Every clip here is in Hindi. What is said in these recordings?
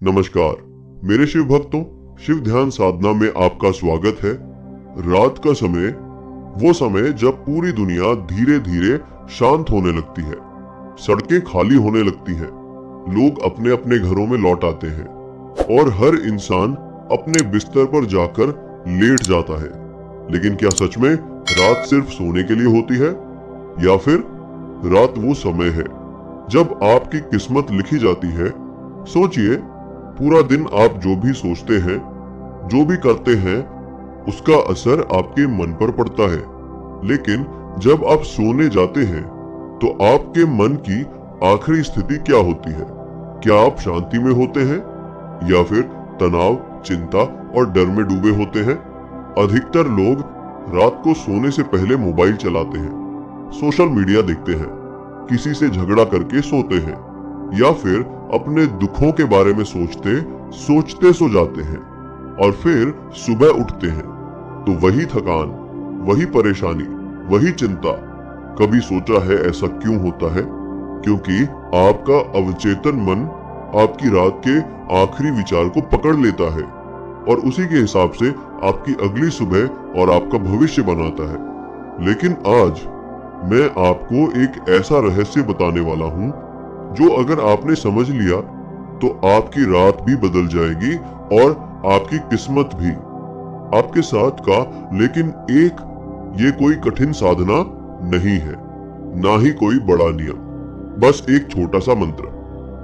नमस्कार मेरे शिव भक्तों, शिव ध्यान साधना में आपका स्वागत है। रात का समय वो समय जब पूरी दुनिया धीरे धीरे शांत होने लगती है, सड़कें खाली होने लगती हैं, लोग अपने अपने घरों में लौट आते हैं और हर इंसान अपने बिस्तर पर जाकर लेट जाता है। लेकिन क्या सच में रात सिर्फ सोने के लिए होती है, या फिर रात वो समय है जब आपकी किस्मत लिखी जाती है? सोचिए, पूरा दिन आप जो भी सोचते हैं, जो भी करते हैं, उसका असर आपके मन पर पड़ता है। लेकिन जब आप सोने जाते हैं तो आपके मन की आखिरी स्थिति क्या होती है? क्या आप शांति में होते हैं या फिर तनाव, चिंता और डर में डूबे होते हैं? अधिकतर लोग रात को सोने से पहले मोबाइल चलाते हैं, सोशल मीडिया देखते हैं, किसी से झगड़ा करके सोते हैं या फिर अपने दुखों के बारे में सोचते सोचते सो जाते हैं और फिर सुबह उठते हैं तो वही थकान, वही परेशानी, वही चिंता। कभी सोचा है ऐसा क्यों होता है? क्योंकि आपका अवचेतन मन आपकी रात के आखिरी विचार को पकड़ लेता है और उसी के हिसाब से आपकी अगली सुबह और आपका भविष्य बनाता है। लेकिन आज मैं आपको एक ऐसा रहस्य बताने वाला हूं जो अगर आपने समझ लिया तो आपकी रात भी बदल जाएगी और आपकी किस्मत भी आपके साथ का। लेकिन ये कोई कठिन साधना नहीं है, ना ही कोई बड़ा नियम, बस एक छोटा सा मंत्र,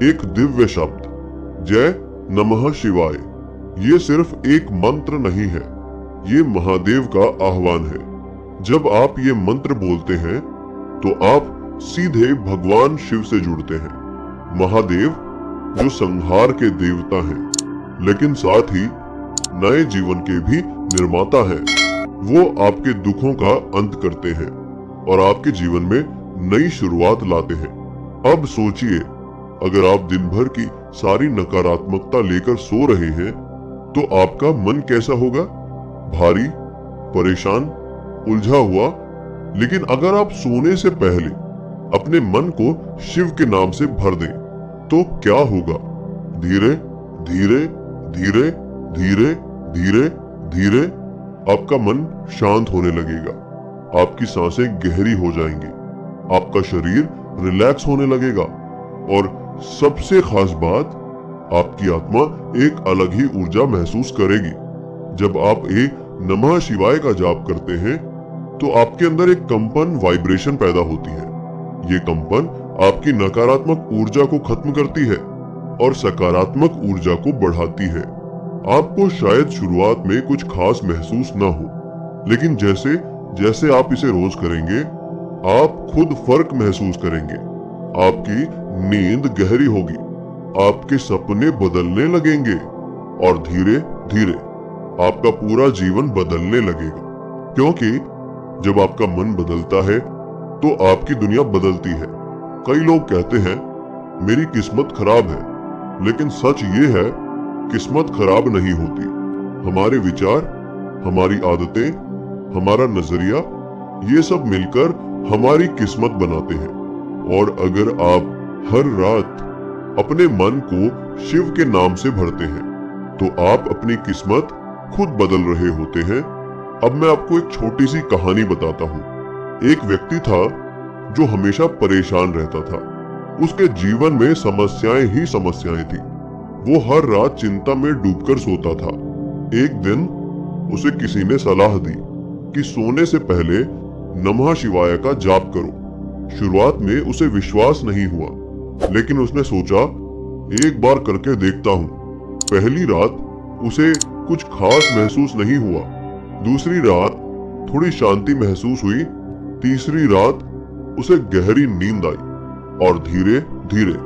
एक दिव्य शब्द, जय नमः शिवाय। ये सिर्फ एक मंत्र नहीं है, ये महादेव का आह्वान है। जब आप ये मंत्र बोलते हैं तो आप सीधे भगवान शिव से जुड़ते हैं। महादेव जो संहार के देवता हैं, लेकिन साथ ही नए जीवन के भी निर्माता हैं। वो आपके दुखों का अंत करते हैं और आपके जीवन में नई शुरुआत लाते हैं। अब सोचिए, अगर आप दिन भर की सारी नकारात्मकता लेकर सो रहे हैं तो आपका मन कैसा होगा? भारी, परेशान, उलझा हुआ। लेकिन अगर आप सोने से पहले अपने मन को शिव के नाम से भर दें तो क्या होगा? धीरे धीरे धीरे धीरे धीरे धीरे आपका मन शांत होने लगेगा, आपकी सांसें गहरी हो जाएंगी, आपका शरीर रिलैक्स होने लगेगा और सबसे खास बात, आपकी आत्मा एक अलग ही ऊर्जा महसूस करेगी। जब आप नमः शिवाय का जाप करते हैं तो आपके अंदर एक कंपन, वाइब्रेशन पैदा होती है। ये कंपन आपकी नकारात्मक ऊर्जा को खत्म करती है और सकारात्मक ऊर्जा को बढ़ाती है। आपको शायद शुरुआत में कुछ खास महसूस ना हो, लेकिन जैसे जैसे आप इसे रोज करेंगे, आप खुद फर्क महसूस करेंगे। आपकी नींद गहरी होगी, आपके सपने बदलने लगेंगे और धीरे धीरे आपका पूरा जीवन बदलने लगेगा। क्योंकि जब आपका मन बदलता है तो आपकी दुनिया बदलती है। कई लोग कहते हैं मेरी किस्मत खराब है, लेकिन सच ये है, किस्मत खराब नहीं होती। हमारे विचार, हमारी आदतें, हमारा नजरिया, ये सब मिलकर हमारी किस्मत बनाते हैं। और अगर आप हर रात अपने मन को शिव के नाम से भरते हैं तो आप अपनी किस्मत खुद बदल रहे होते हैं। अब मैं आपको एक छोटी सी कहानी बताता हूँ। एक व्यक्ति था जो हमेशा परेशान रहता था। उसके जीवन में समस्याएं ही समस्याएं थी। वो हर रात चिंता में डूबकर सोता था। एक दिन उसे किसी ने सलाह दी कि सोने से पहले नमः शिवाय का जाप करो। शुरुआत में उसे विश्वास नहीं हुआ, लेकिन उसने सोचा एक बार करके देखता हूँ। पहली रात उसे कुछ खास महसूस नहीं हुआ, दूसरी रात थोड़ी शांति महसूस हुई, तीसरी रात उसे गहरी नींद आई और धीरे धीरे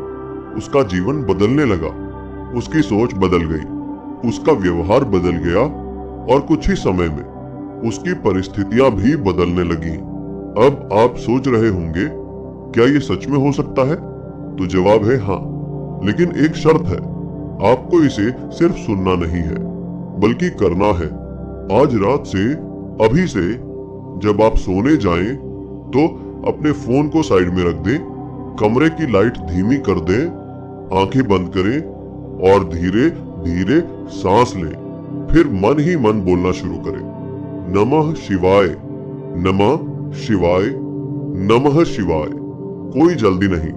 उसका जीवन बदलने लगा। उसकी सोच बदल गई, उसका व्यवहार बदल गया और कुछ ही समय में उसकी परिस्थितियां भी बदलने लगी। अब आप सोच रहे होंगे, क्या ये सच में हो सकता है? तो जवाब है हाँ, लेकिन एक शर्त है, आपको इसे सिर्फ सुनना नहीं है बल्कि करना है। आज रात से, अभी से जब आप सोने जाएं तो अपने फोन को साइड में रख दें, कमरे की लाइट धीमी कर दें, आंखें बंद करें और धीरे धीरे सांस लें। फिर मन ही मन बोलना शुरू करें, नमः शिवाय, नमः शिवाय, नमः शिवाय। कोई जल्दी नहीं,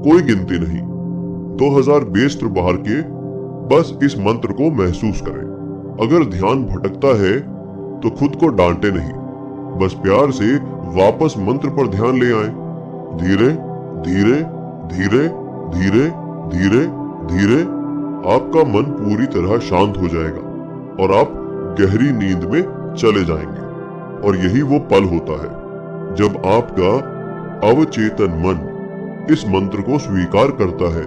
कोई गिनती नहीं। 2000 बेस्त्र बाहर के बस इस मंत्र को महसूस करें। अगर ध्यान भटकता है तो खुद को डांटे नहीं, बस प्यार से वापस मंत्र पर ध्यान ले आए। धीरे धीरे धीरे धीरे धीरे धीरे आपका मन पूरी तरह शांत हो जाएगा और आप गहरी नींद में चले जाएंगे। और यही वो पल होता है जब आपका अवचेतन मन इस मंत्र को स्वीकार करता है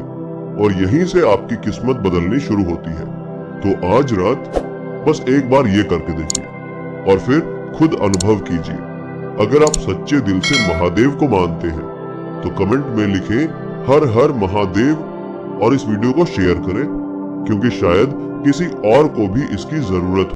और यहीं से आपकी किस्मत बदलनी शुरू होती है। तो आज रात बस एक बार ये करके देखिए और फिर खुद अनुभव कीजिए। अगर आप सच्चे दिल से महादेव को मानते हैं तो कमेंट में लिखें हर हर महादेव और इस वीडियो को शेयर करें, क्योंकि शायद किसी और को भी इसकी जरूरत हो।